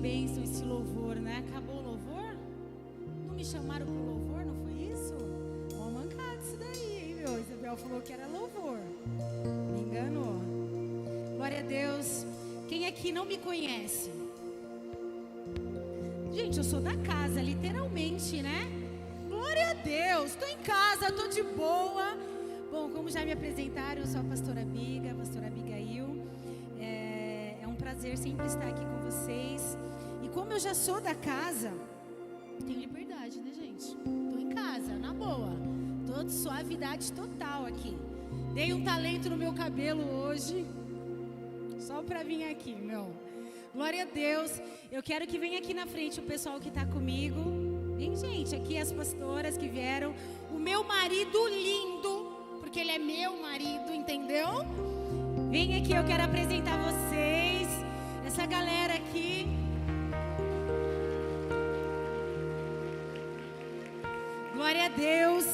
bênção esse louvor, né? Acabou o louvor? Não me chamaram pro louvor, não foi isso? Uma mancada isso daí, hein, meu? Isabel falou que era louvor. Me enganou. Glória a Deus. Quem aqui não me conhece? Gente, eu sou da casa, literalmente, né? Glória a Deus. Estou em casa, estou de boa. Bom, como já me apresentaram, eu sou a pastora Biga, a pastora Abigail. É um prazer sempre estar aqui com vocês. E como eu já sou da casa, tenho liberdade, né, gente? Estou em casa, na boa. Tô de suavidade total aqui. Dei um talento no meu cabelo hoje, só para vir aqui, meu. Glória a Deus. Eu quero que venha aqui na frente o pessoal que está comigo. Vem, gente, aqui as pastoras que vieram. O meu marido lindo, porque ele é meu marido, entendeu? Vem aqui, eu quero apresentar vocês. Essa galera aqui. Glória a Deus.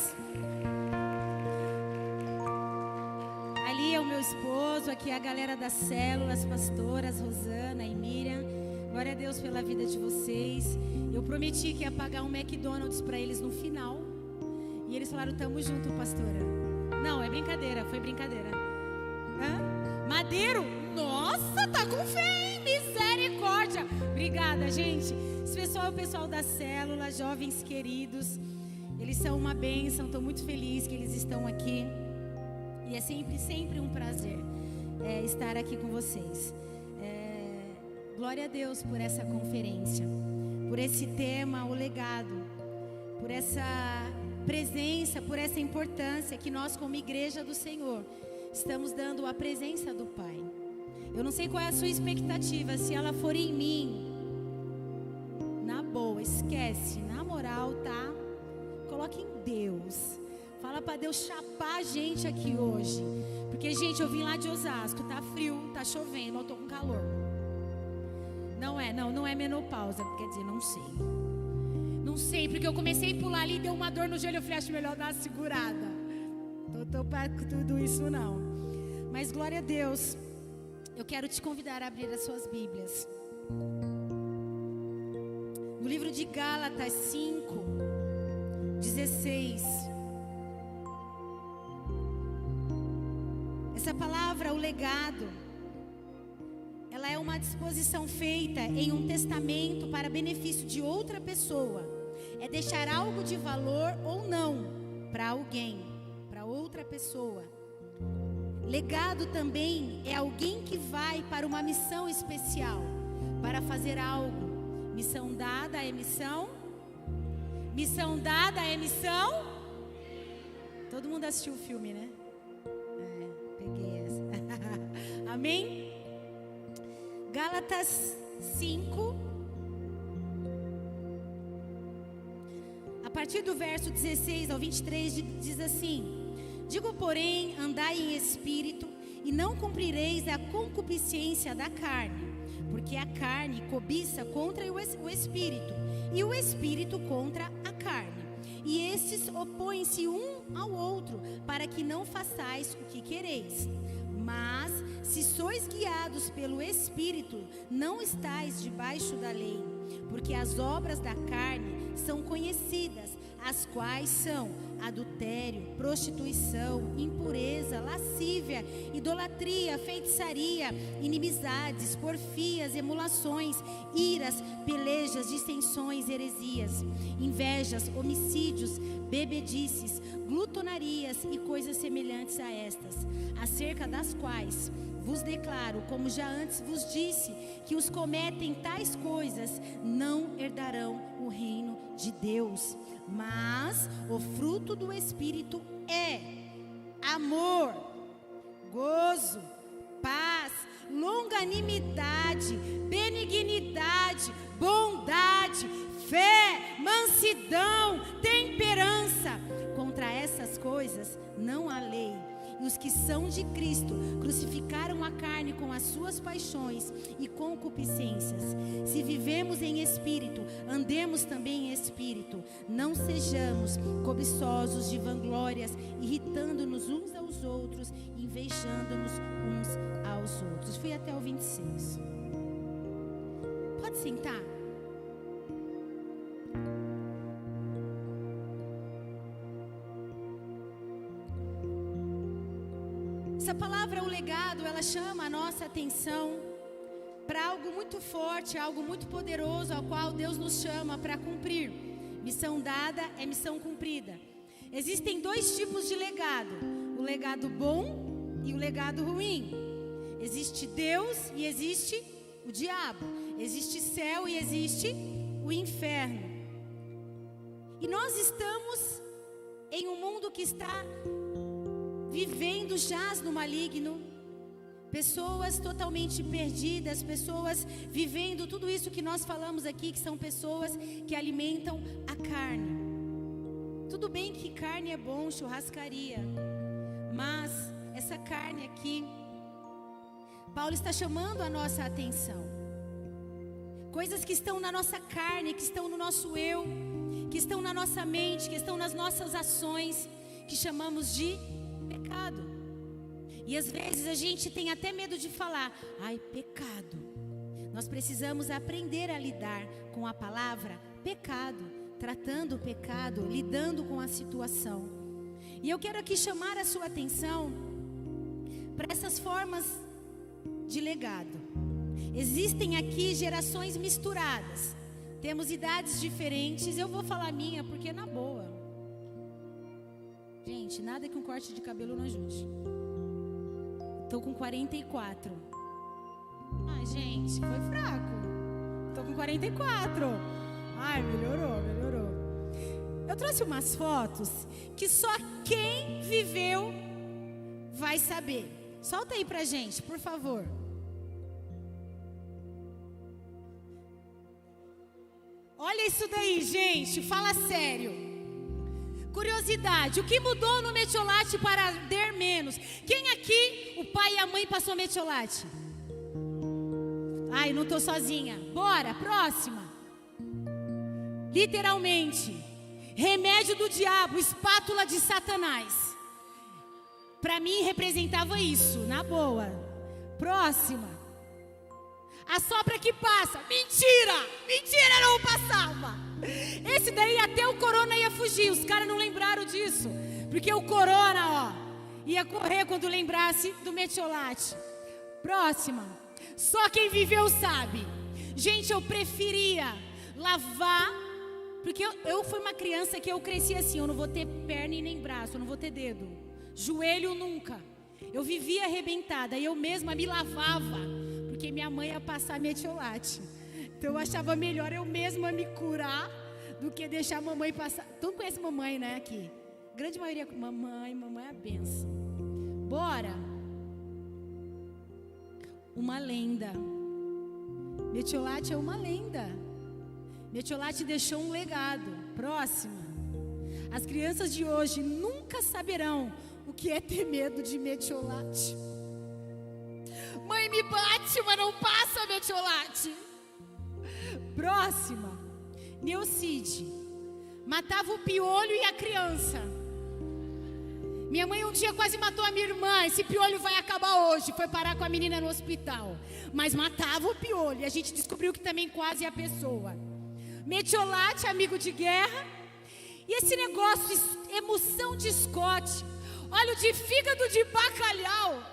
Ali é o meu esposo, aqui é a galera das células, pastoras, Rosana e Miriam. Glória a Deus pela vida de vocês. Eu prometi que ia pagar um McDonald's para eles no final. E eles falaram, tamo junto, pastora. Não, é brincadeira, foi brincadeira. Hã? Madeiro? Nossa, tá com fé, hein? Misericórdia. Obrigada, gente. Esse pessoal é o pessoal da célula, jovens queridos. Eles são uma bênção, estou muito feliz que eles estão aqui. E é sempre um prazer estar aqui com vocês. Glória a Deus por essa conferência, por esse tema, o legado, por essa presença, por essa importância que nós como igreja do Senhor estamos dando à presença do Pai. Eu não sei qual é a sua expectativa, se ela for em mim, na boa, esquece, na moral, tá? Coloque em Deus. Fala para Deus chapar a gente aqui hoje. Porque, gente, eu vim lá de Osasco, tá frio, tá chovendo, eu tô com calor. Não é menopausa, quer dizer, não sei. Não sei, porque eu comecei a pular ali e deu uma dor no joelho, eu falei, acho melhor dar uma segurada. Tô para tudo isso não. Mas glória a Deus, eu quero te convidar a abrir as suas Bíblias. No livro de Gálatas 5:16. Essa palavra, o legado, ela é uma disposição feita em um testamento para benefício de outra pessoa. É deixar algo de valor ou não para alguém, para outra pessoa. Legado também é alguém que vai para uma missão especial, para fazer algo. Missão dada é missão. Missão dada é missão. Todo mundo assistiu o filme, né? Peguei essa. Amém? Gálatas 5. A partir do verso 16 ao 23 diz assim: digo, porém, andai em espírito, e não cumprireis a concupiscência da carne, porque a carne cobiça contra o espírito, e o espírito contra a carne. E estes opõem-se um ao outro, para que não façais o que quereis. Mas, se sois guiados pelo Espírito, não estáis debaixo da lei. Porque as obras da carne são conhecidas, as quais são adultério, prostituição, impureza, lascívia, idolatria, feitiçaria, inimizades, porfias, emulações, iras, pelejas, dissensões, heresias, invejas, homicídios, bebedices, glutonarias e coisas semelhantes a estas, acerca das quais vos declaro, como já antes vos disse, que os cometem tais coisas não herdarão o reino de Deus. Mas o fruto do Espírito é amor, gozo, paz, longanimidade, benignidade, bondade, fé, mansidão, temperança. Contra essas coisas não há lei. E os que são de Cristo crucificaram a carne com as suas paixões e concupiscências. Se vivemos em espírito, andemos também em espírito. Não sejamos cobiçosos de vanglórias, irritando-nos uns aos outros, invejando-nos uns aos outros. Fui até o 26. Pode sentar. Essa palavra, o legado, ela chama a nossa atenção para algo muito forte, algo muito poderoso, ao qual Deus nos chama para cumprir. Missão dada é missão cumprida. Existem dois tipos de legado: o legado bom e o legado ruim. Existe Deus e existe o diabo. Existe céu e existe o inferno. E nós estamos em um mundo que está vivendo, jaz no maligno. Pessoas totalmente perdidas, pessoas vivendo tudo isso que nós falamos aqui, que são pessoas que alimentam a carne. Tudo bem que carne é bom, churrascaria, mas essa carne aqui, Paulo está chamando a nossa atenção. Coisas que estão na nossa carne, que estão no nosso eu, que estão na nossa mente, que estão nas nossas ações, que chamamos de pecado. E às vezes a gente tem até medo de falar: ai, pecado. Nós precisamos aprender a lidar com a palavra pecado, tratando o pecado, lidando com a situação. E eu quero aqui chamar a sua atenção para essas formas de legado. Existem aqui gerações misturadas. Temos idades diferentes. Eu vou falar minha porque é na boa. Gente, nada que um corte de cabelo não ajude. Estou com 44. Ai, gente, foi fraco. Estou com 44. Ai, melhorou. Eu trouxe umas fotos que só quem viveu vai saber. Solta aí pra gente, por favor. Olha isso daí, gente, fala sério. Curiosidade, o que mudou no metiolate para arder menos? Quem aqui, o pai e a mãe passou metiolate? Ai, não tô sozinha. Bora, próxima. Literalmente, remédio do diabo, espátula de Satanás. Para mim representava isso, na boa. Próxima. Assopra que passa. Mentira, não passava. Esse daí até o corona ia fugir. Os caras não lembraram disso, porque o corona, ia correr quando lembrasse do metiolate. Próxima. Só quem viveu sabe. Gente, eu preferia lavar, porque eu fui uma criança que eu cresci assim. Eu não vou ter perna e nem braço, eu não vou ter dedo, joelho nunca. Eu vivia arrebentada e eu mesma me lavava, porque minha mãe ia passar metiolate. Então eu achava melhor eu mesma me curar do que deixar a mamãe passar. Todo mundo conhece mamãe, né, aqui? Grande maioria, mamãe é a benção. Bora. Uma lenda. Metiolate é uma lenda. Metiolate deixou um legado. Próxima. As crianças de hoje nunca saberão o que é ter medo de metiolate. Mãe me bate, mas não passa metiolate. Próxima. Neocide. Matava o piolho e a criança. Minha mãe um dia quase matou a minha irmã. Esse piolho vai acabar hoje. Foi parar com a menina no hospital. Mas matava o piolho. E a gente descobriu que também quase é a pessoa. Metiolate, amigo de guerra. E esse negócio, emoção de Scott. Óleo de fígado de bacalhau.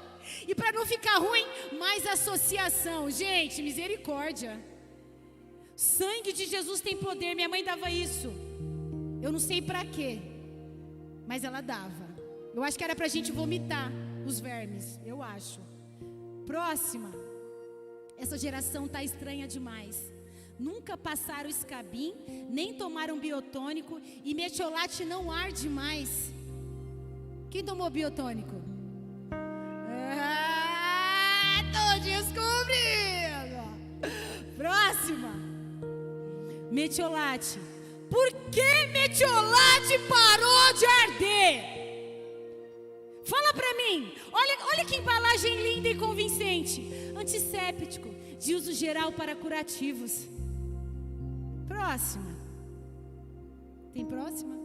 E para não ficar ruim, mais associação. Gente, misericórdia. Sangue de Jesus tem poder. Minha mãe dava isso. Eu não sei para quê, mas ela dava. Eu acho que era pra gente vomitar os vermes. Eu acho. Próxima. Essa geração tá estranha demais. Nunca passaram escabim, nem tomaram biotônico. E metiolate não arde mais. Quem tomou biotônico? Tô descobrindo. Próxima. Metiolate. Por que metiolate parou de arder? Fala pra mim. Olha que embalagem linda e convincente. Antisséptico, de uso geral para curativos. Próxima. Tem próxima?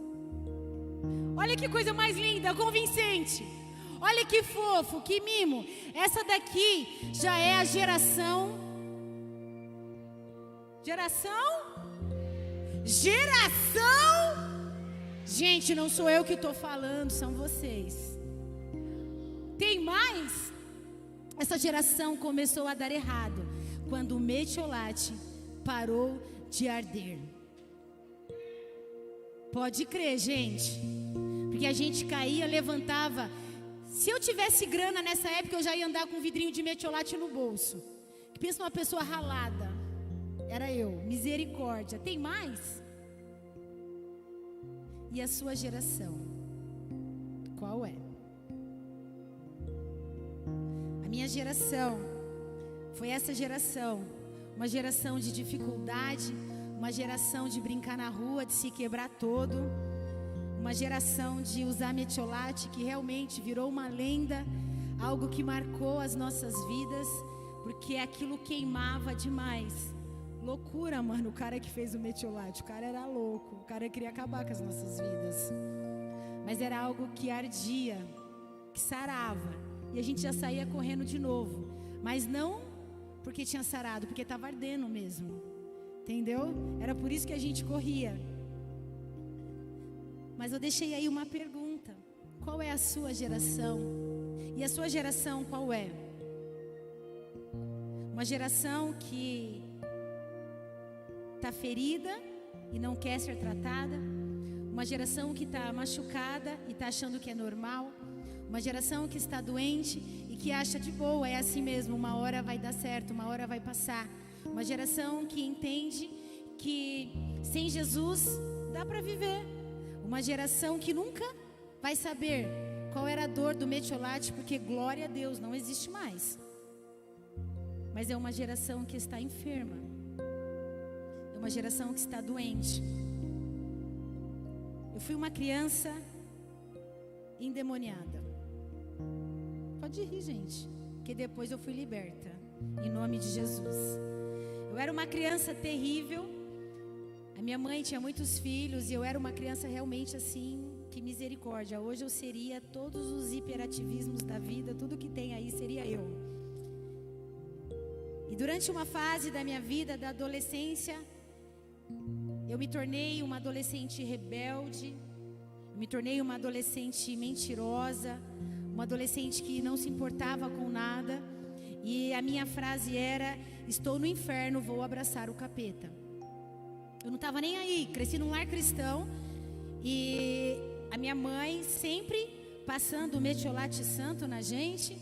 Olha que coisa mais linda, convincente. Olha que fofo, que mimo. Essa daqui já é a geração. Gente, não sou eu que estou falando, são vocês. Tem mais? Essa geração começou a dar errado quando o metiolate parou de arder. Pode crer, gente. Porque a gente caía, levantava. Se eu tivesse grana nessa época, eu já ia andar com um vidrinho de metiolate no bolso. Pensa numa pessoa ralada. Era eu. Misericórdia. Tem mais? E a sua geração? Qual é? A minha geração foi essa geração. Uma geração de dificuldade. Uma geração de brincar na rua, de se quebrar todo. Uma geração de usar metiolate que realmente virou uma lenda. Algo que marcou as nossas vidas. Porque aquilo queimava demais. Loucura, mano, o cara que fez o metiolate. O cara era louco. O cara queria acabar com as nossas vidas. Mas era algo que ardia, que sarava. E a gente já saía correndo de novo. Mas não porque tinha sarado, porque estava ardendo mesmo. Entendeu? Era por isso que a gente corria. Mas eu deixei aí uma pergunta. Qual é a sua geração? E a sua geração qual é? Uma geração que está ferida e não quer ser tratada. Uma geração que está machucada e está achando que é normal. Uma geração que está doente e que acha de boa, é assim mesmo, uma hora vai dar certo, uma hora vai passar. Uma geração que entende que sem Jesus dá para viver. Uma geração que nunca vai saber qual era a dor do metiolate, porque glória a Deus, não existe mais. Mas é uma geração que está enferma. É uma geração que está doente. Eu fui uma criança endemoniada. Pode rir, gente, porque depois eu fui liberta, em nome de Jesus. Eu era uma criança terrível. A minha mãe tinha muitos filhos e eu era uma criança realmente assim, que misericórdia. Hoje eu seria todos os hiperativismos da vida, tudo que tem aí seria eu. E durante uma fase da minha vida, da adolescência, eu me tornei uma adolescente rebelde, me tornei uma adolescente mentirosa, uma adolescente que não se importava com nada. E a minha frase era: estou no inferno, vou abraçar o capeta. Eu não estava nem aí, cresci num lar cristão. E a minha mãe sempre passando o metiolate santo na gente.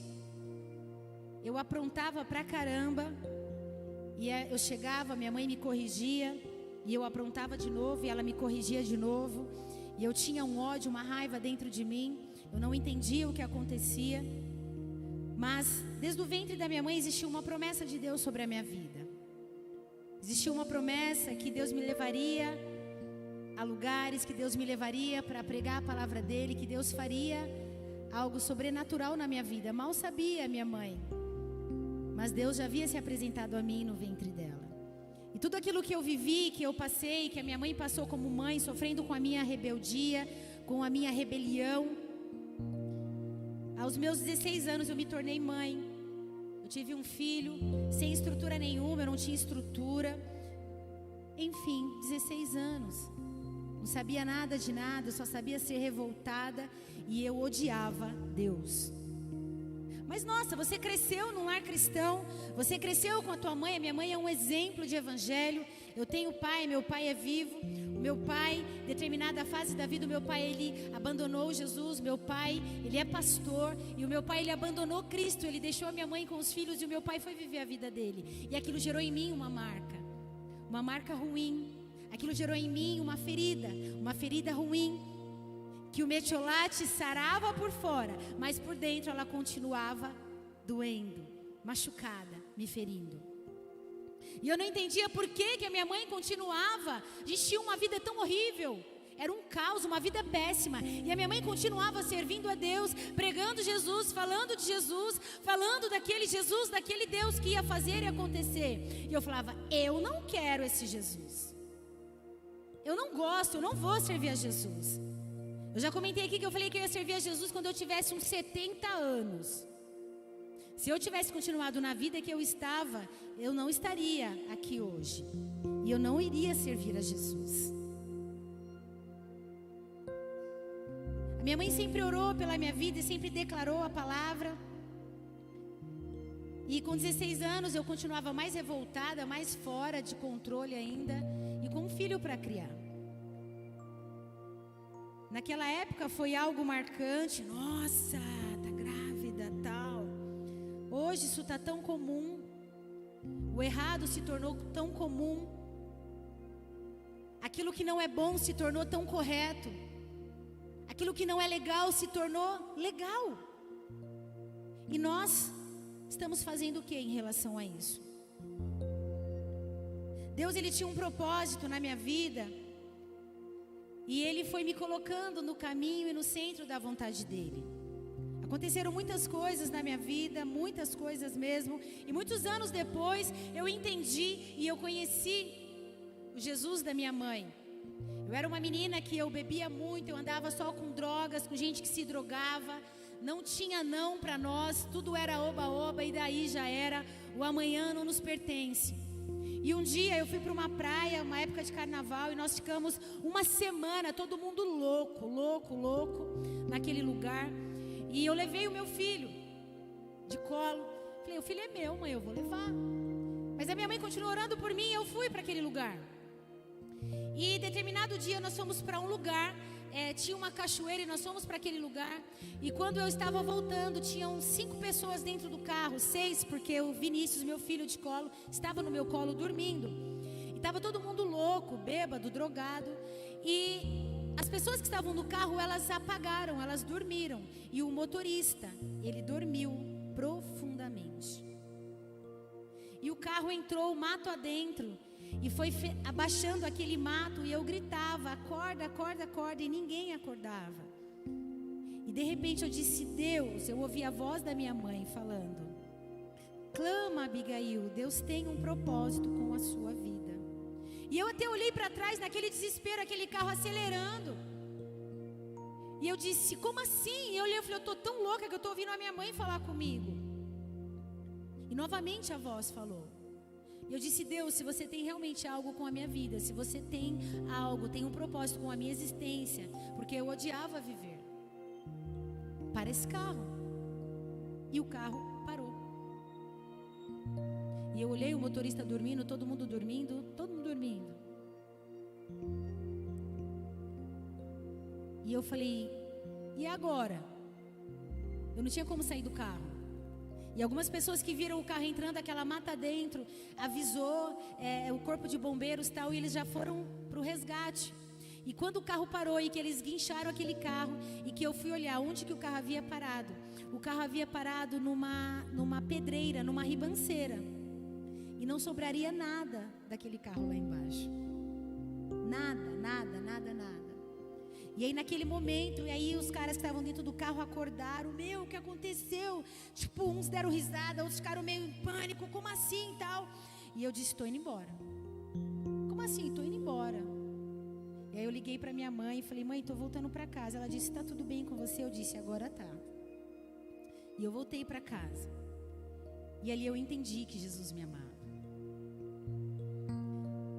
Eu aprontava pra caramba. E eu chegava, minha mãe me corrigia. E eu aprontava de novo e ela me corrigia de novo. E eu tinha um ódio, uma raiva dentro de mim. Eu não entendia o que acontecia. Mas desde o ventre da minha mãe existia uma promessa de Deus sobre a minha vida. Existia uma promessa que Deus me levaria a lugares, que Deus me levaria para pregar a palavra dele, que Deus faria algo sobrenatural na minha vida. Mal sabia minha mãe, mas Deus já havia se apresentado a mim no ventre dela. E tudo aquilo que eu vivi, que eu passei, que a minha mãe passou como mãe, sofrendo com a minha rebeldia, com a minha rebelião. Aos meus 16 anos eu me tornei mãe. Eu tive um filho sem estrutura nenhuma, eu não tinha estrutura. Enfim, 16 anos. Não sabia nada de nada, eu só sabia ser revoltada e eu odiava Deus. Mas nossa, você cresceu num lar cristão, você cresceu com a tua mãe. A minha mãe é um exemplo de evangelho. Eu tenho pai, meu pai é vivo. O meu pai, determinada fase da vida, o meu pai, ele abandonou Jesus. Meu pai, ele é pastor. E o meu pai, ele abandonou Cristo. Ele deixou a minha mãe com os filhos e o meu pai foi viver a vida dele. E aquilo gerou em mim uma marca ruim. Aquilo gerou em mim uma ferida ruim. Que o metiolate sarava por fora, mas por dentro ela continuava doendo, machucada, me ferindo. E eu não entendia por que a minha mãe continuava. A gente tinha uma vida tão horrível, era um caos, uma vida péssima. E a minha mãe continuava servindo a Deus, pregando Jesus, falando de Jesus, falando daquele Jesus, daquele Deus que ia fazer e acontecer. E eu falava: eu não quero esse Jesus. Eu não gosto, eu não vou servir a Jesus. Eu já comentei aqui que eu falei que eu ia servir a Jesus quando eu tivesse uns 70 anos. Se eu tivesse continuado na vida que eu estava, eu não estaria aqui hoje. E eu não iria servir a Jesus. A Minha mãe sempre orou pela minha vida e sempre declarou a palavra. E com 16 anos eu continuava mais revoltada, mais fora de controle ainda, e com um filho para criar. Naquela época foi algo marcante. Nossa, tá grávida, tal. Hoje isso tá tão comum. O errado se tornou tão comum. Aquilo que não é bom se tornou tão correto. Aquilo que não é legal se tornou legal. E nós estamos fazendo o que em relação a isso? Deus, Ele tinha um propósito na minha vida. E Ele foi me colocando no caminho e no centro da vontade dEle. Aconteceram muitas coisas na minha vida, muitas coisas mesmo. E muitos anos depois eu entendi e eu conheci o Jesus da minha mãe. Eu era uma menina que eu bebia muito, eu andava só com drogas, com gente que se drogava. Não tinha não para nós, tudo era oba-oba e daí já era, o amanhã não nos pertence. E um dia eu fui para uma praia, uma época de carnaval, e nós ficamos uma semana, todo mundo louco, naquele lugar. E eu levei o meu filho de colo. Falei, o filho é meu, mãe, eu vou levar. Mas a minha mãe continuou orando por mim e eu fui para aquele lugar. E determinado dia nós fomos para um lugar, tinha uma cachoeira e nós fomos para aquele lugar. E quando eu estava voltando, tinham 5 pessoas dentro do carro, 6, porque o Vinícius, meu filho de colo, estava no meu colo dormindo. E estava todo mundo louco, bêbado, drogado. E as pessoas que estavam no carro, elas apagaram, elas dormiram. E o motorista, ele dormiu profundamente. E o carro entrou mato adentro. E foi abaixando aquele mato e eu gritava, acorda, acorda, acorda, e ninguém acordava. E de repente eu disse, Deus, eu ouvi a voz da minha mãe falando, clama, Abigail, Deus tem um propósito com a sua vida. E eu até olhei para trás naquele desespero, aquele carro acelerando. E eu disse, como assim? E eu olhei e falei, eu estou tão louca que eu estou ouvindo a minha mãe falar comigo. E novamente a voz falou. E eu disse, Deus, se você tem realmente algo com a minha vida, se você tem algo, tem um propósito com a minha existência, porque eu odiava viver, para esse carro. E o carro parou. E eu olhei o motorista dormindo, todo mundo dormindo, todo mundo dormindo. E eu falei, e agora? Eu não tinha como sair do carro. E algumas pessoas que viram o carro entrando, aquela mata dentro, avisou o corpo de bombeiros e tal, e eles já foram para o resgate. E quando o carro parou e que eles guincharam aquele carro, e que eu fui olhar onde que o carro havia parado. O carro havia parado numa pedreira, numa ribanceira. E não sobraria nada daquele carro lá embaixo. Nada, nada, nada, nada. E aí naquele momento, e aí os caras que estavam dentro do carro acordaram, meu, o que aconteceu? Tipo, uns deram risada, outros ficaram meio em pânico, como assim e tal? E eu disse, estou indo embora. Como assim? Estou indo embora. E aí eu liguei para minha mãe e falei, mãe, estou voltando para casa. Ela disse, está tudo bem com você? Eu disse, agora tá. E eu voltei para casa. E ali eu entendi que Jesus me amava.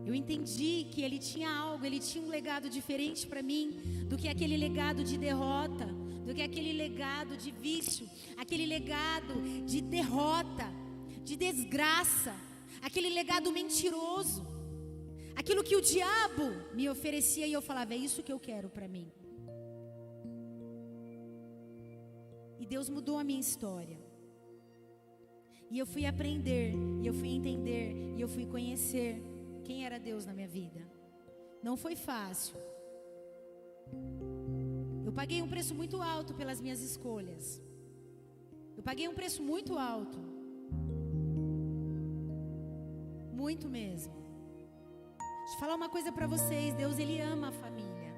Eu entendi que Ele tinha algo, Ele tinha um legado diferente para mim do que aquele legado de derrota, do que aquele legado de vício, aquele legado de derrota, de desgraça, aquele legado mentiroso, aquilo que o diabo me oferecia e eu falava, é isso que eu quero para mim. E Deus mudou a minha história. E eu fui aprender, e eu fui entender, e eu fui conhecer quem era Deus na minha vida. Não foi fácil. Eu paguei um preço muito alto pelas minhas escolhas. Eu paguei um preço muito alto. Muito mesmo. Deixa eu falar uma coisa para vocês. Deus, Ele ama a família.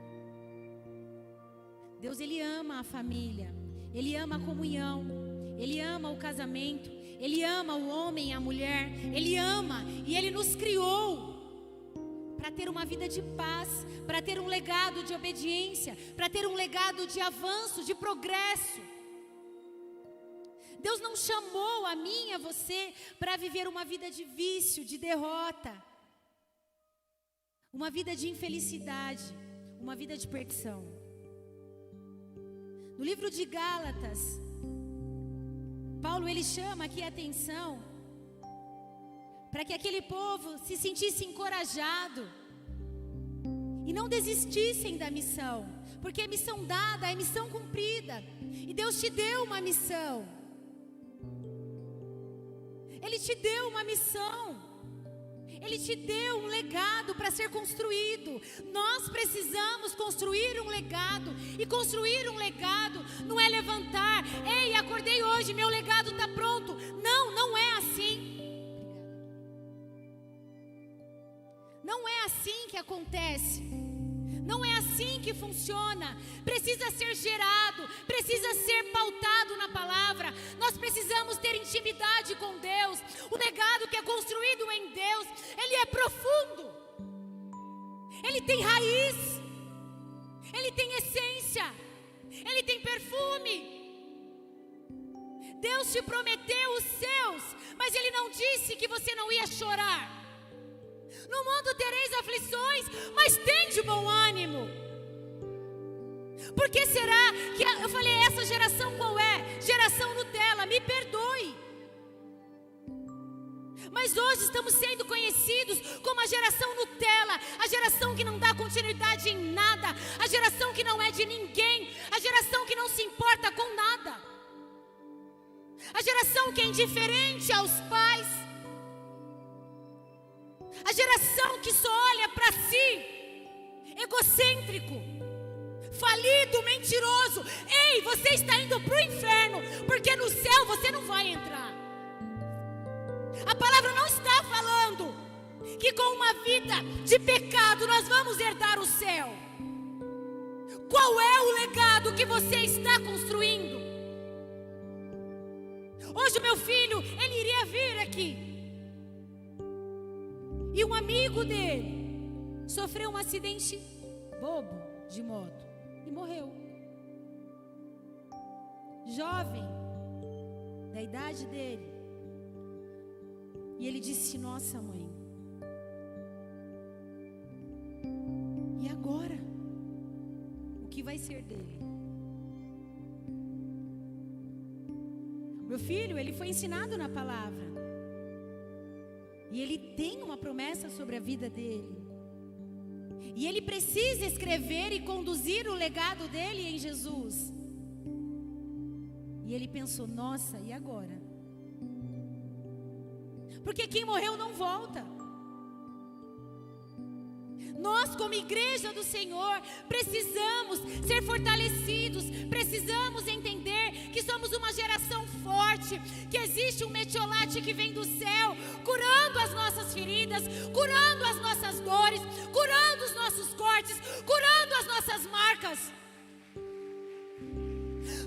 Deus, Ele ama a família. Ele ama a comunhão. Ele ama o casamento. Ele ama o homem e a mulher. Ele ama e Ele nos criou para ter uma vida de paz, para ter um legado de obediência, para ter um legado de avanço, de progresso. Deus não chamou a mim e a você para viver uma vida de vício, de derrota, uma vida de infelicidade, uma vida de perdição. No livro de Gálatas, Paulo ele chama aqui a atenção para que aquele povo se sentisse encorajado e não desistissem da missão, porque a missão dada é missão cumprida, e Deus te deu uma missão. Ele te deu uma missão. Ele te deu um legado para ser construído. Nós precisamos construir um legado. E construir um legado não é levantar: ei, acordei hoje, meu legado está pronto. Não, não é assim. Não é assim que acontece. Não é assim que funciona. Precisa ser gerado, precisa ser pautado na palavra. Nós precisamos ter intimidade com Deus. O legado que é construído em Deus, ele é profundo. Ele tem raiz. Ele tem essência. Ele tem perfume. Deus te prometeu os seus, mas Ele não disse que você não ia chorar. No mundo tereis aflições, mas tende bom ânimo. Por que será que eu falei, essa geração qual é? Geração Nutella, me perdoe. Mas hoje estamos sendo conhecidos como a geração Nutella, a geração que não dá continuidade em nada, a geração que não é de ninguém, a geração que não se importa com nada, a geração que é indiferente aos pais, a geração que só olha para si, egocêntrico, falido, mentiroso. Ei, você está indo para o inferno, porque no céu você não vai entrar. A palavra não está falando que com uma vida de pecado nós vamos herdar o céu. Qual é o legado que você está construindo? Hoje meu filho, ele iria vir aqui. E um amigo dele sofreu um acidente bobo de moto e morreu. Jovem, da idade dele. E ele disse: nossa, mãe, e agora? O que vai ser dele? Meu filho, ele foi ensinado na palavra. E ele tem uma promessa sobre a vida dele. E ele precisa escrever e conduzir o legado dele em Jesus. E ele pensou: nossa, e agora? Porque quem morreu não volta. Nós, como igreja do Senhor, precisamos ser fortalecidos, precisamos entender que somos uma geração forte, que existe um metiolate que vem do céu, curando as nossas feridas, curando as nossas dores, curando os nossos cortes, curando as nossas marcas.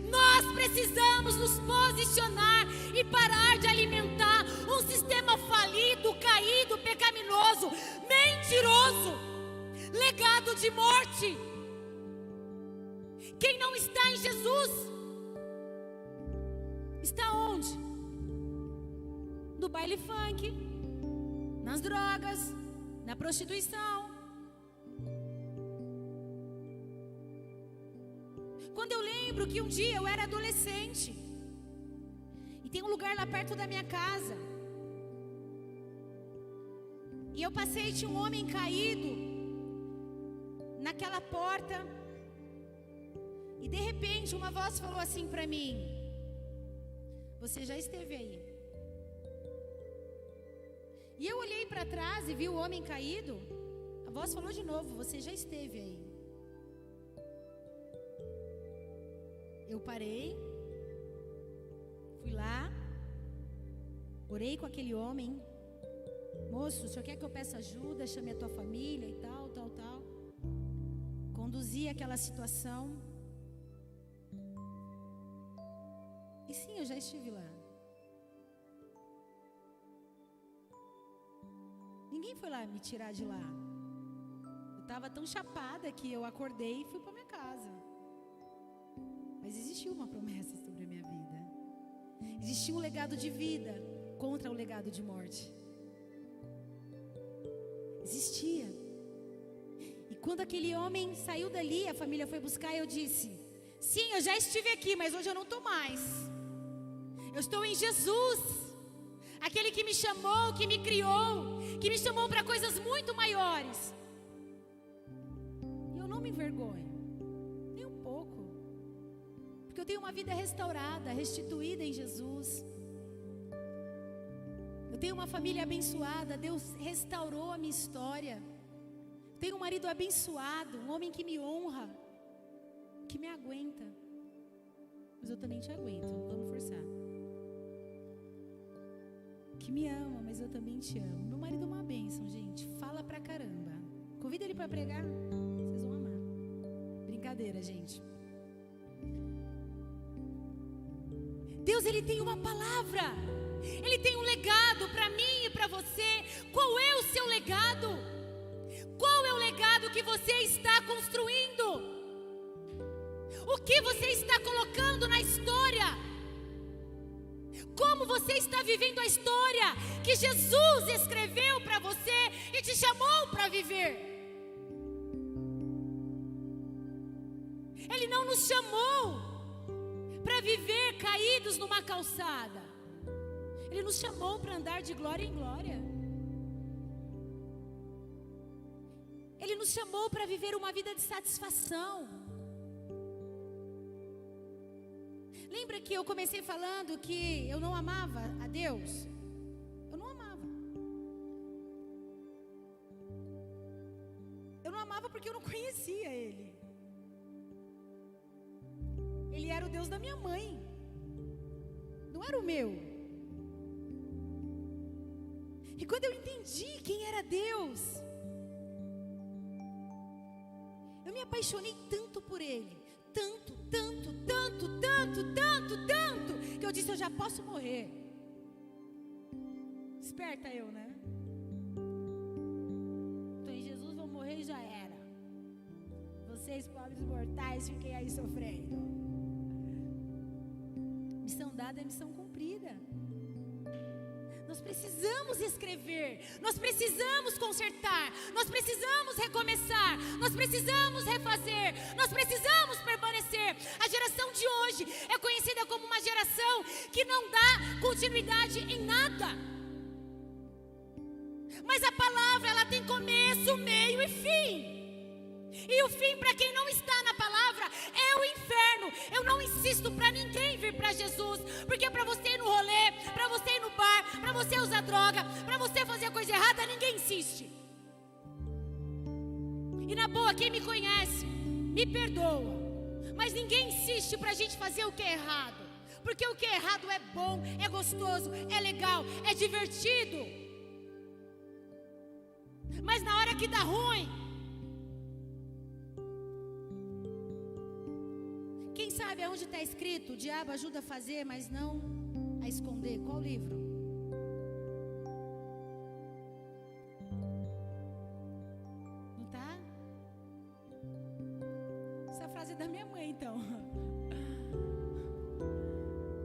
Nós precisamos nos posicionar e parar de alimentar um sistema falido, caído, pecaminoso, mentiroso, legado de morte. Quem não está em Jesus está onde? No baile funk, nas drogas, na prostituição. Quando eu lembro que um dia eu era adolescente, e tem um lugar lá perto da minha casa, e eu passei, tinha um homem caído naquela porta, e de repente uma voz falou assim para mim: você já esteve aí. E eu olhei para trás e vi o homem caído. A voz falou de novo: você já esteve aí. Eu parei, fui lá, orei com aquele homem: moço, o senhor quer que eu peça ajuda? Chame a tua família e tal. Conduzi aquela situação. E sim, eu já estive lá. Ninguém foi lá me tirar de lá. Eu estava tão chapada que eu acordei e fui para minha casa. Mas existiu uma promessa sobre a minha vida. Existia um legado de vida contra o legado de morte. Existia. E quando aquele homem saiu dali, a família foi buscar, eu disse: Sim, eu já estive aqui, mas hoje eu não estou mais. Eu estou em Jesus, aquele que me chamou, que me criou, que me chamou para coisas muito maiores. E eu não me envergonho, nem um pouco, porque eu tenho uma vida restaurada, restituída em Jesus. Eu tenho uma família abençoada, Deus restaurou a minha história. Tenho um marido abençoado, um homem que me honra, que me aguenta. Mas eu também te aguento, vamos forçar. Que me ama, mas eu também te amo. Meu marido é uma bênção, gente. Fala pra caramba. Convida ele pra pregar, vocês vão amar. Brincadeira, gente. Deus, Ele tem uma palavra. Ele tem um legado para mim e para você. Qual é o seu legado? Qual é o legado que você está construindo? O que você está colocando na história? Como você está vivendo a história que Jesus escreveu para você e te chamou para viver? Ele não nos chamou para viver caídos numa calçada. Ele nos chamou para andar de glória em glória. Ele nos chamou para viver uma vida de satisfação. Lembra que eu comecei falando que eu não amava a Deus? Eu não amava. Eu não amava porque eu não conhecia Ele. Ele era o Deus da minha mãe, não era o meu. E quando eu entendi quem era Deus, eu me apaixonei tanto por Ele, tanto, que eu disse, eu já posso morrer. Esperta eu, né? Estou em Jesus, vou morrer e já era. Vocês, pobres mortais, fiquem aí sofrendo. Missão dada é missão cumprida. Nós precisamos escrever, nós precisamos consertar, nós precisamos recomeçar, nós precisamos refazer, nós precisamos permanecer. A geração de hoje é conhecida como uma geração que não dá continuidade em nada. Mas a palavra, ela tem começo, meio e fim. E o fim, para quem não está na palavra, é o inferno. Eu não insisto para ninguém vir para Jesus, porque para você ir no rolê, para você ir no bar, para você usar droga, para você fazer a coisa errada, ninguém insiste. E na boa, quem me conhece, me perdoa, mas ninguém insiste para a gente fazer o que é errado, porque o que é errado é bom, é gostoso, é legal, é divertido. Mas na hora que dá ruim, quem sabe aonde está escrito, o diabo ajuda a fazer, mas não a esconder? Qual livro? Não tá? Essa frase é da minha mãe, então.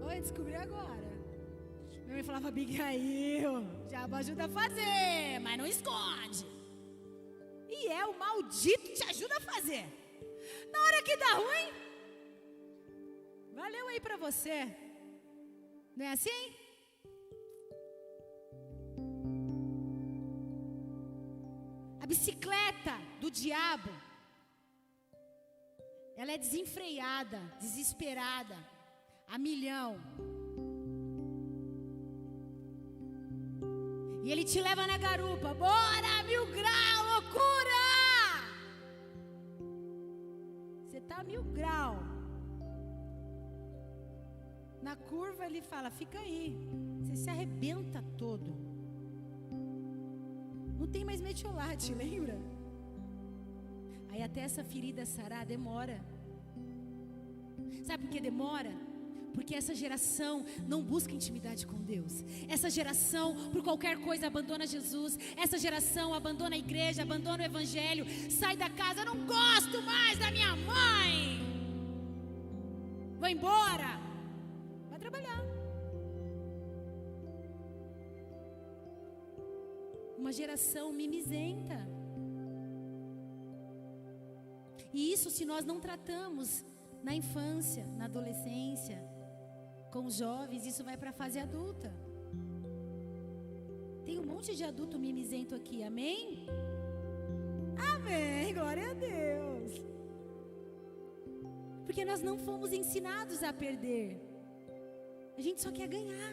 Oi, descobri agora. Minha mãe falava, Abigail, o diabo ajuda a fazer, mas não esconde. E é o maldito que te ajuda a fazer. Na hora que dá ruim, valeu aí pra você. Não é assim? A bicicleta do diabo, ela é desenfreada, desesperada, a milhão. E ele te leva na garupa. Bora, 1000 graus, loucura! Você tá a 1000 graus. Na curva ele fala, fica aí. Você se arrebenta todo. Não tem mais metiolate, lembra? Aí até essa ferida sarar demora. Sabe por que demora? Porque essa geração não busca intimidade com Deus. Essa geração, por qualquer coisa, abandona Jesus. Essa geração abandona a igreja, abandona o evangelho. Sai da casa, não gosto mais da minha mãe. Vou embora. Vai trabalhar. Uma geração mimizenta. E isso se nós não tratamos na infância, na adolescência, com os jovens, isso vai para a fase adulta. Tem um monte de adulto mimizento aqui, amém? Amém, glória a Deus. Porque nós não fomos ensinados a perder, a gente só quer ganhar.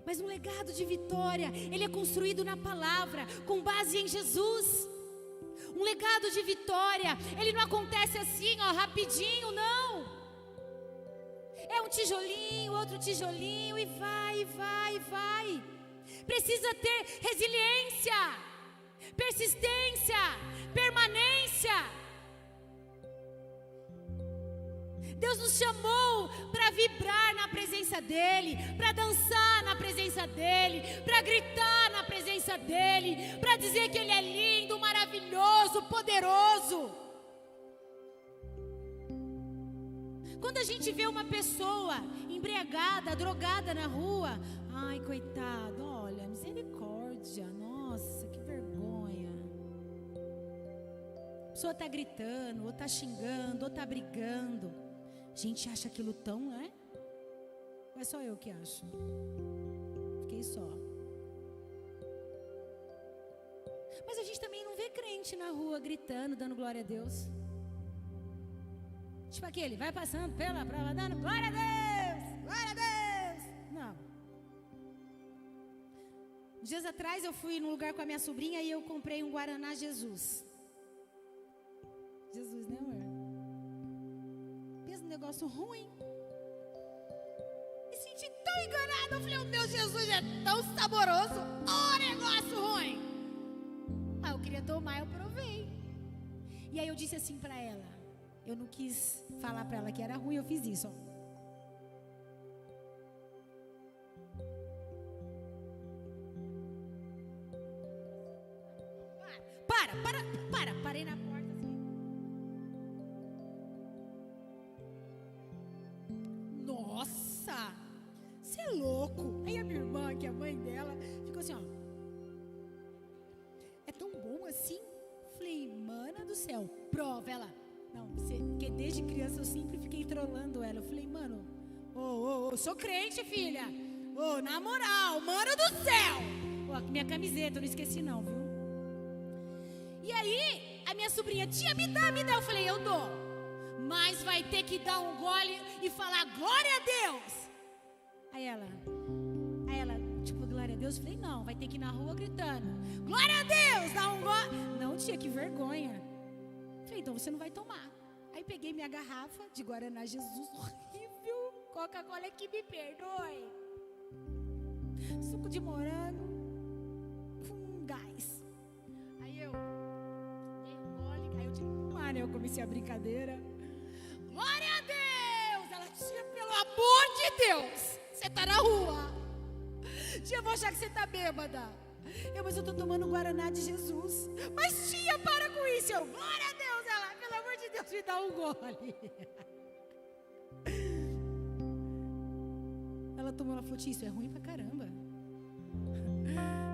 Mas um legado de vitória, ele é construído na palavra, com base em Jesus. Um legado de vitória, ele não acontece assim, ó, rapidinho, não. É um tijolinho, outro tijolinho, e vai, vai, vai. Precisa ter resiliência, persistência, permanência. Deus nos chamou para vibrar na presença dEle, para dançar na presença dEle, para gritar na presença dEle, para dizer que Ele é lindo, maravilhoso, poderoso. Quando a gente vê uma pessoa embriagada, drogada na rua, ai, coitado, olha, misericórdia, nossa, que vergonha. A pessoa está gritando, ou está xingando, ou está brigando. A gente acha aquilo tão, né? Ou é só eu que acho? Fiquei só. Mas a gente também não vê crente na rua gritando, dando glória a Deus. Tipo aquele, vai passando pela prova, dando glória a Deus, glória a Deus. Não. Uns dias atrás eu fui num lugar com a minha sobrinha e eu comprei um Guaraná Jesus. Jesus, né, amor? Pensa num negócio ruim. Me senti tão enganada. Eu falei, o meu Jesus é tão saboroso. Oh, negócio ruim. Ah, eu queria tomar, eu provei. E aí eu disse assim pra ela. Eu não quis falar pra ela que era ruim, eu fiz isso, ó. Parei na porta assim. Nossa, você é louco. Aí a minha irmã, que é a mãe dela, ficou assim, ó. É tão bom assim? Falei, mana do céu, prova. Ela, não, porque desde criança eu sempre fiquei trolando ela. Eu falei, mano, eu sou crente, filha. Na moral, mano do céu. Minha camiseta, eu não esqueci não, viu? E aí, a minha sobrinha, tia, me dá. Eu falei, eu dou. Mas vai ter que dar um gole e falar, glória a Deus. Aí ela, tipo, glória a Deus. Eu falei, não, vai ter que ir na rua gritando, glória a Deus, dá um gole. Não, tia, que vergonha. Eu falei, então você não vai tomar. Aí peguei minha garrafa de Guaraná Jesus, horrível. Coca-Cola que me perdoe. Suco de morango com gás. Aí eu eu comecei a brincadeira. Glória a Deus! Ela, tia, pelo amor de Deus, você tá na rua. Tia, eu vou achar que você tá bêbada. Mas eu tô tomando um Guaraná de Jesus. Mas tia, para com isso. Eu, glória a Deus! Ela, pelo amor de Deus, me dá um gole. Ela tomou, ela falou, tia, isso é ruim pra caramba.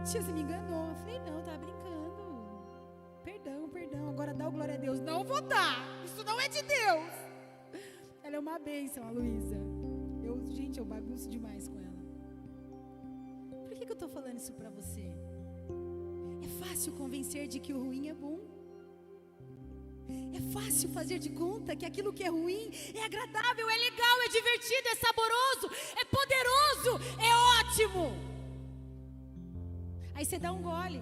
Tia, você me enganou. Eu falei, não, tava brincando. Perdão, agora dá o glória a Deus. Não vou dar, isso não é de Deus. Ela é uma bênção, a Luísa. Gente, eu bagunço demais com ela. Por que eu tô falando isso pra você? É fácil convencer de que o ruim é bom. É fácil fazer de conta que aquilo que é ruim é agradável, é legal, é divertido, é saboroso, é poderoso, é ótimo. Aí você dá um gole.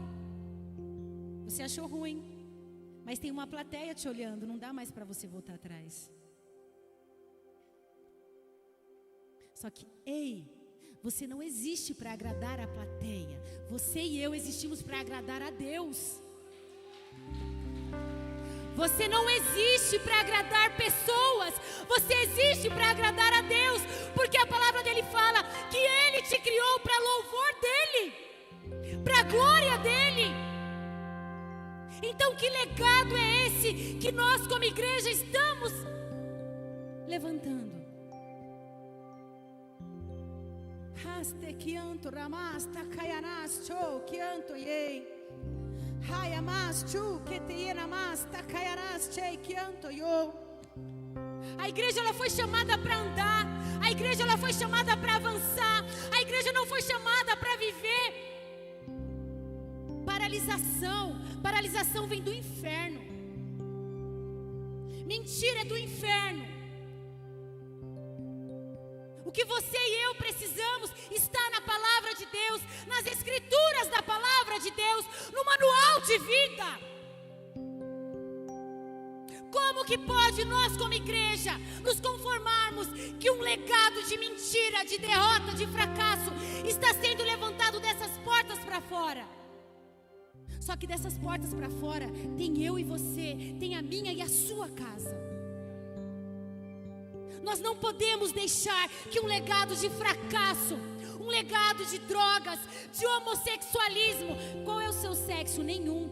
Você achou ruim, mas tem uma plateia te olhando, não dá mais para você voltar atrás. Só que, ei, você não existe para agradar a plateia. Você e eu existimos para agradar a Deus. Você não existe para agradar pessoas. Você existe para agradar a Deus, porque a palavra dele fala que Ele te criou para louvor dele, para a glória dele. Então, que legado é esse que nós como igreja estamos levantando? A igreja ela foi chamada para andar. A igreja ela foi chamada para avançar. A igreja não foi chamada para viver paralisação. Paralisação vem do inferno. Mentira é do inferno. O que você e eu precisamos está na palavra de Deus, nas escrituras da palavra de Deus, no manual de vida. Como que pode nós como igreja nos conformarmos que um legado de mentira, de derrota, de fracasso está sendo levantado dessas portas para fora? Só que dessas portas para fora tem eu e você, tem a minha e a sua casa. Nós não podemos deixar que um legado de fracasso, um legado de drogas, de homossexualismo. Qual é o seu sexo? Nenhum.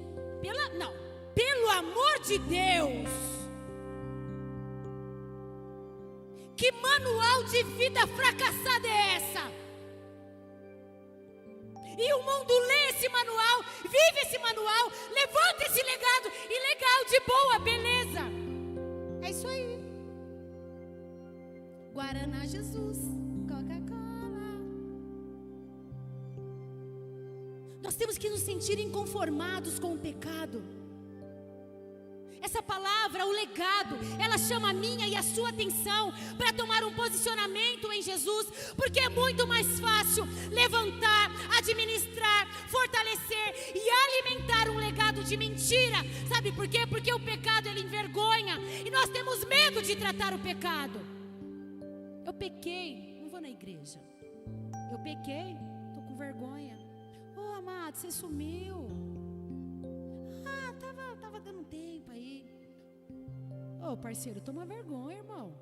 Pelo amor de Deus. Que manual de vida fracassada é essa? E o mundo lê esse manual, vive esse manual, levanta esse legado, e legal, de boa, beleza. É isso aí. Guaraná Jesus, Coca-Cola. Nós temos que nos sentir inconformados com o pecado. Essa palavra, o legado, ela chama a minha e a sua atenção para tomar um posicionamento em Jesus, porque é muito mais fácil levantar, administrar, fortalecer e alimentar um legado de mentira. Sabe por quê? Porque o pecado ele envergonha e nós temos medo de tratar o pecado. Eu pequei, não vou na igreja. Eu pequei, estou com vergonha. Ô amado, você sumiu. Tava dando um tempo aí. Ô parceiro, toma vergonha, irmão.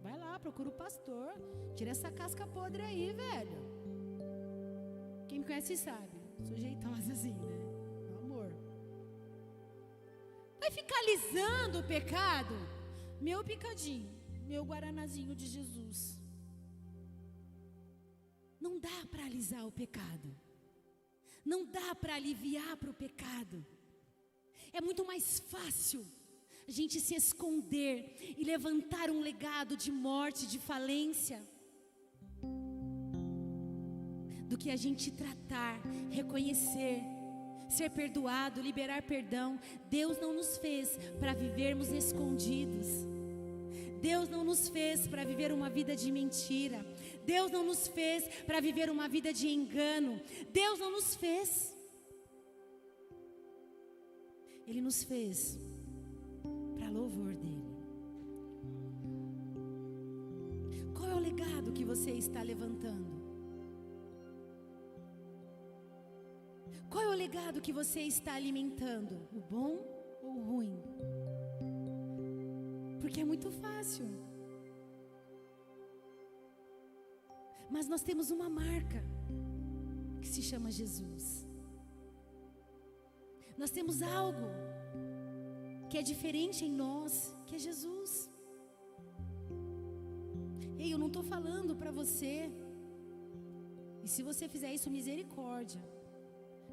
Vai lá, procura o pastor. Tira essa casca podre aí, velho. Quem me conhece sabe. Sou jeitosa assim, né? Meu amor. Vai ficar alisando o pecado? Meu picadinho, meu guaranazinho de Jesus. Não dá para alisar o pecado. Não dá para aliviar para o pecado. É muito mais fácil a gente se esconder e levantar um legado de morte, de falência, do que a gente tratar, reconhecer, ser perdoado, liberar perdão. Deus não nos fez para vivermos escondidos. Deus não nos fez para viver uma vida de mentira. Deus não nos fez para viver uma vida de engano. Deus não nos fez. Ele nos fez para louvor dele. Qual é o legado que você está levantando? Qual é o legado que você está alimentando? O bom ou o ruim? Porque é muito fácil. Mas nós temos uma marca que se chama Jesus. Nós temos algo que é diferente em nós, que é Jesus. Ei, eu não estou falando para você, e se você fizer isso, misericórdia,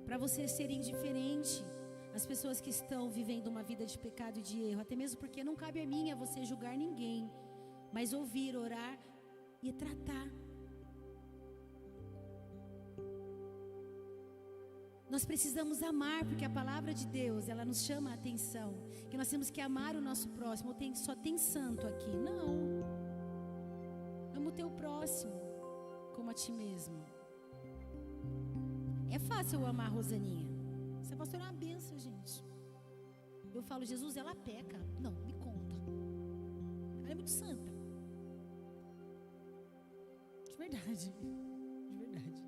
para você ser indiferente às pessoas que estão vivendo uma vida de pecado e de erro, até mesmo porque não cabe a mim, a você julgar ninguém, mas ouvir, orar e tratar. Nós precisamos amar, porque a palavra de Deus, ela nos chama a atenção, que nós temos que amar o nosso próximo. Só tem santo aqui? Não. Ama o teu próximo como a ti mesmo. É fácil eu amar a Rosaninha. Essa pastora é uma benção, gente. Eu falo, Jesus, ela peca. Não, me conta. Ela é muito santa. De verdade. De verdade.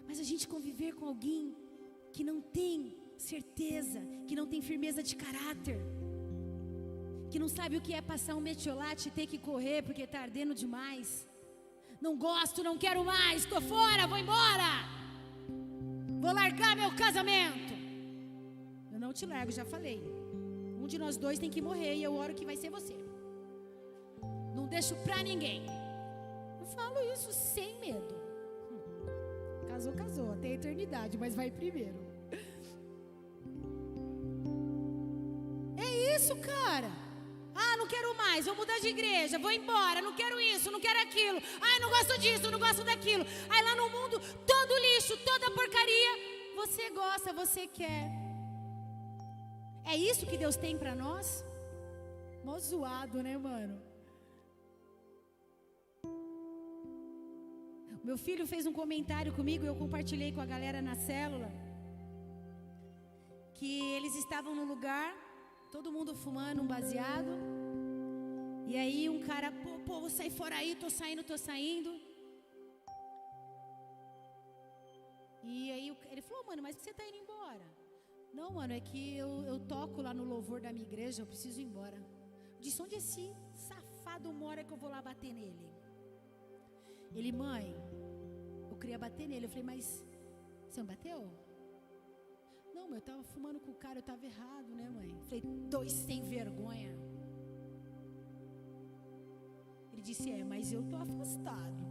Mas a gente conviver com alguém que não tem certeza, que não tem firmeza de caráter, que não sabe o que é passar um metiolate e ter que correr porque está ardendo demais. Não gosto, não quero mais, estou fora, vou embora. Vou largar meu casamento. Eu não te largo, já falei. Um de nós dois tem que morrer e eu oro que vai ser você. Não deixo pra ninguém. Eu falo isso sem medo. casou, até a eternidade, mas vai primeiro. É isso, cara. Ah, não quero mais, vou mudar de igreja, vou embora, não quero isso, não quero aquilo. Ai, não gosto disso, não gosto daquilo. Aí lá no mundo, todo lixo, toda porcaria, você gosta, você quer. É isso que Deus tem pra nós? Mó zoado, né, mano? Meu filho fez um comentário comigo, eu compartilhei com a galera na célula, que eles estavam no lugar, todo mundo fumando um baseado, e aí um cara, pô, vou sair fora aí, tô saindo. E aí ele falou, mano, mas por que você tá indo embora? Não, mano, é que eu toco lá no louvor da minha igreja, eu preciso ir embora. Eu disse, onde esse safado mora que eu vou lá bater nele? Ele, mãe, eu queria bater nele. Eu falei, mas você não bateu? Não, eu tava fumando com o cara, eu tava errado, né, mãe? Eu falei, 2 sem vergonha. Ele disse, mas eu tô afastado.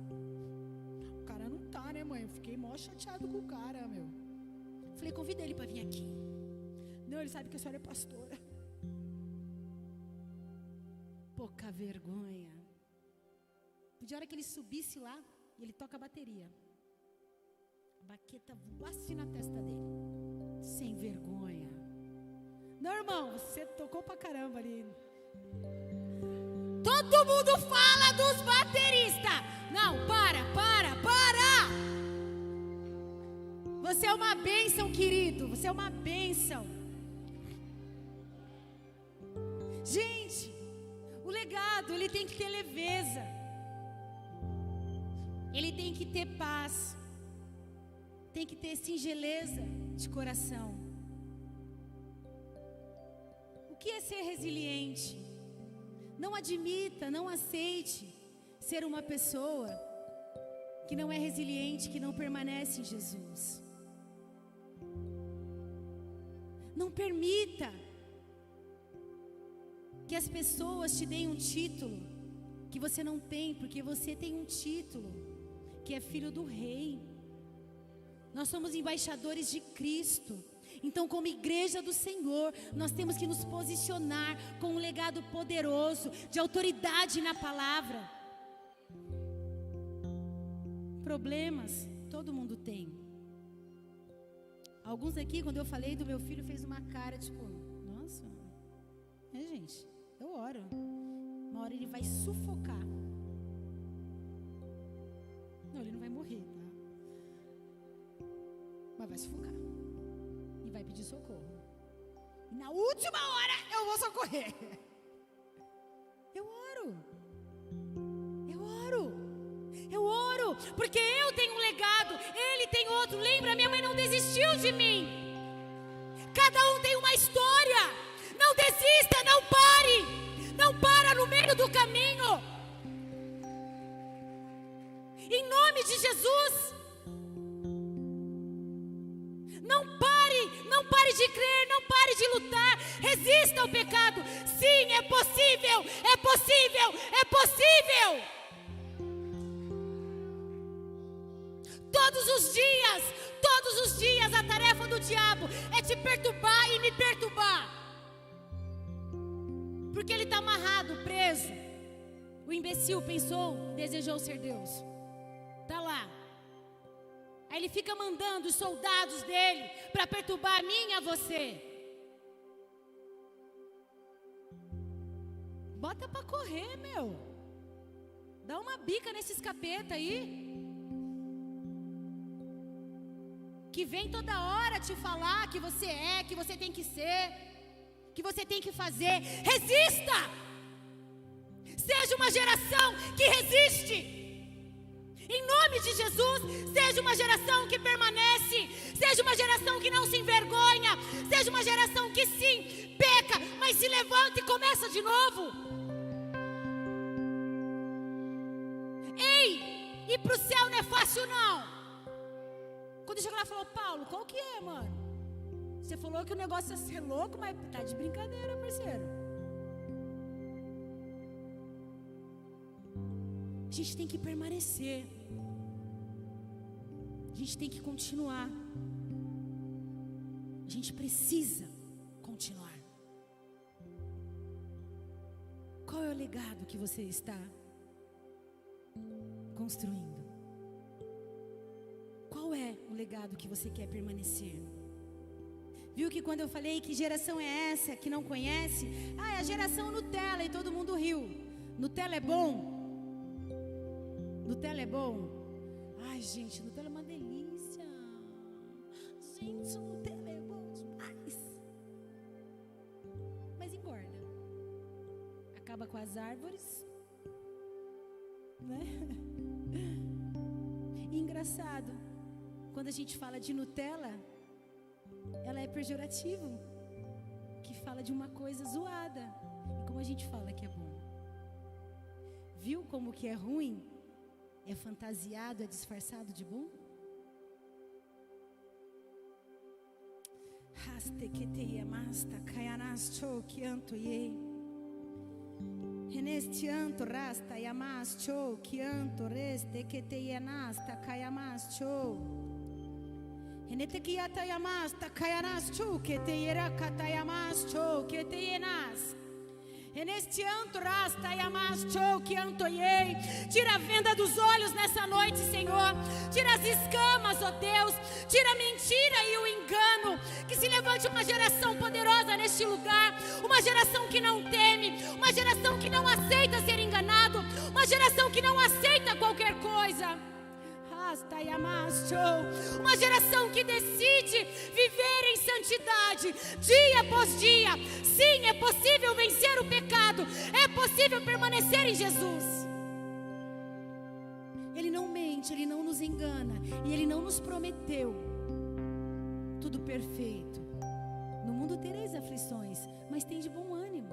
O cara não tá, né, mãe? Eu fiquei mó chateado com o cara, meu. Eu falei, convida ele pra vir aqui. Não, ele sabe que a senhora é pastora. Pouca vergonha. De hora que ele subisse lá, e ele toca a bateria, a baqueta voasse na testa dele. Sem vergonha. Não, irmão, você tocou pra caramba ali. Todo mundo fala dos bateristas. Não, para. Você é uma bênção, querido. Você é uma bênção. Gente, o legado, ele tem que ter leveza. Ele tem que ter paz. Tem que ter singeleza de coração. O que é ser resiliente? Não admita, não aceite ser uma pessoa que não é resiliente, que não permanece em Jesus. Não permita que as pessoas te deem um título que você não tem, porque você tem um título que é filho do rei. Nós somos embaixadores de Cristo. Então, como igreja do Senhor, nós temos que nos posicionar com um legado poderoso, de autoridade na palavra. Problemas, todo mundo tem. Alguns aqui, quando eu falei do meu filho, fez uma cara tipo, nossa, gente, eu oro. Uma hora ele vai sufocar. Não, ele não vai morrer, tá? Mas vai sufocar. E vai pedir socorro. E na última hora eu vou socorrer. Eu oro, porque eu tenho um legado, ele tem outro. Lembra, minha mãe não desistiu de mim. Cada um tem uma história. Não desista, não pare. Não para no meio do caminho. Em nome de Jesus. Não pare de crer, não pare de lutar. Resista ao pecado. Sim, é possível, é possível, é possível. Todos os dias a tarefa do diabo é te perturbar e me perturbar. Porque ele está amarrado, preso. O imbecil pensou, desejou ser Deus. Está lá. Aí ele fica mandando os soldados dele para perturbar a mim e a você. Bota para correr, meu. Dá uma bica nesses capeta aí. Que vem toda hora te falar que você é, que você tem que ser, que você tem que fazer. Resista! Seja uma geração que resiste. Em nome de Jesus, seja uma geração que permanece. Seja uma geração que não se envergonha. Seja uma geração que sim, peca, mas se levanta e começa de novo. Ei, ir para o céu não é fácil não. Quando chegou lá, falou, Paulo, qual que é, mano? Você falou que o negócio ia ser louco, mas tá de brincadeira, parceiro. A gente tem que permanecer. A gente tem que continuar. A gente precisa continuar. Qual é o legado que você está construindo? Qual é o legado que você quer permanecer? Viu que quando eu falei que geração é essa que não conhece? É a geração Nutella e todo mundo riu. Nutella é bom? Nutella é bom? Ai, gente, Nutella é uma delícia. Gente, Nutella é bom demais. Mas engorda. Acaba com as árvores. Né? E engraçado, quando a gente fala de Nutella, ela é pejorativo, que fala de uma coisa zoada. E como a gente fala que é bom? Viu como que é ruim? É fantasiado, é disfarçado de bom? Raste que te yamasta, kayanas cho kianto ye. Neste anto rasta yamas cho kianto reste que te yanasta kayamas cho. Nete kiata yamasta kayanas cho que te yera katayamas cho que te yenas. Neste anto rasta yamas cho kianto ye. Tira a venda dos olhos nessa noite, Senhor. Tira as escamas, ó Deus. Tira a mentira e o engano. Que se levante uma geração poderosa neste lugar. Uma geração que não teme. Uma geração que não aceita ser enganado. Uma geração que não aceita qualquer coisa. Uma geração que decide viver em santidade, dia após dia. Sim, é possível vencer o pecado. É possível permanecer em Jesus. Ele não mente, Ele não nos engana. E Ele não nos prometeu tudo perfeito. No mundo tereis aflições, mas tem de bom ânimo.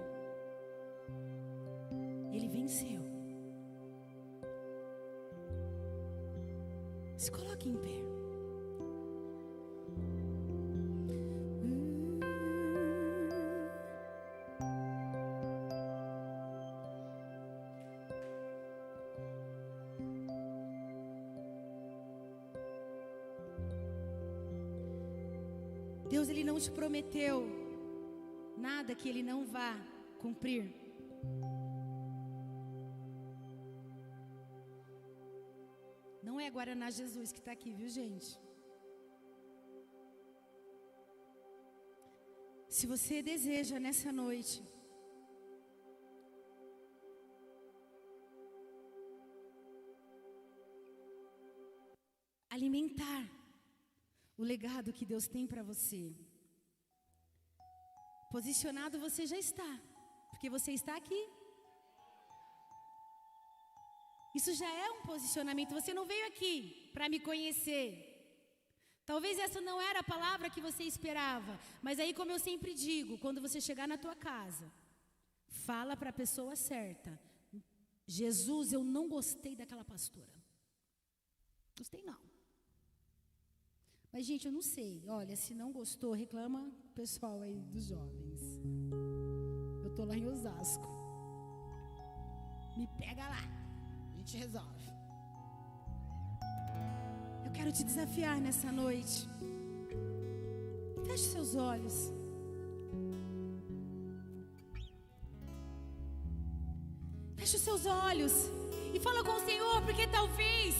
Ele venceu. Se coloque em pé. Deus, Ele não te prometeu nada que Ele não vá cumprir. Não é Guaraná Jesus que está aqui, viu, gente? Se você deseja nessa noite alimentar o legado que Deus tem para você, posicionado você já está, porque você está aqui. Isso já é um posicionamento. Você não veio aqui para me conhecer. Talvez essa não era a palavra que você esperava. Mas aí, como eu sempre digo, quando você chegar na tua casa, fala para a pessoa certa: Jesus, eu não gostei daquela pastora. Gostei não. Mas, gente, eu não sei. Olha, se não gostou, reclama o pessoal aí dos jovens. Eu estou lá em Osasco. Me pega lá. A gente resolve. Eu quero te desafiar nessa noite. Feche seus olhos. Feche os seus olhos e fala com o Senhor, porque talvez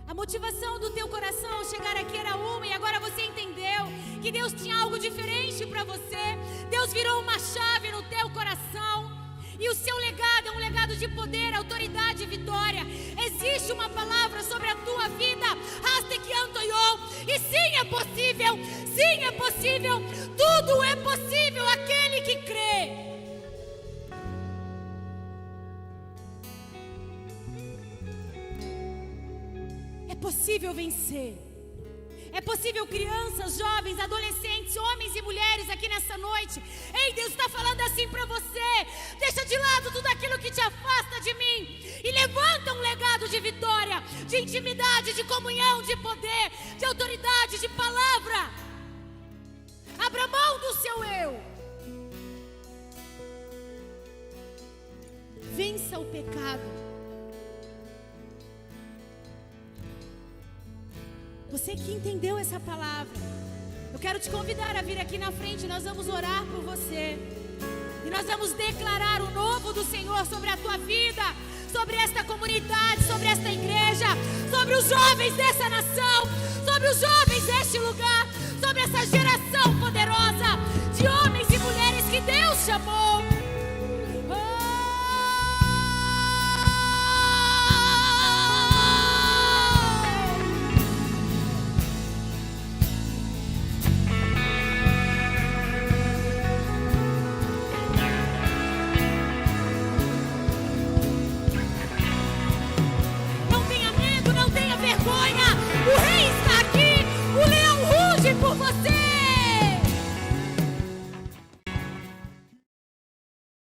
a motivação do teu coração ao chegar aqui era uma, e agora você entendeu que Deus tinha algo diferente para você. Deus virou uma chave no teu coração. E o seu legado é um legado de poder, autoridade e vitória. Existe uma palavra sobre a tua vida. E sim, é possível. Sim, é possível. Tudo é possível aquele que crê. É possível vencer. É possível, crianças, jovens, adolescentes, homens e mulheres aqui nessa noite. Ei, Deus está falando assim para você. Deixa de lado tudo aquilo que te afasta de mim e levanta um legado de vitória, de intimidade, de comunhão, de poder, de autoridade, de palavra. Abra mão do seu eu. Vença o pecado. Você que entendeu essa palavra, eu quero te convidar a vir aqui na frente. Nós vamos orar por você. E nós vamos declarar o novo do Senhor sobre a tua vida, sobre esta comunidade, sobre esta igreja, sobre os jovens dessa nação, sobre os jovens deste lugar, sobre essa geração poderosa de homens e mulheres que Deus chamou.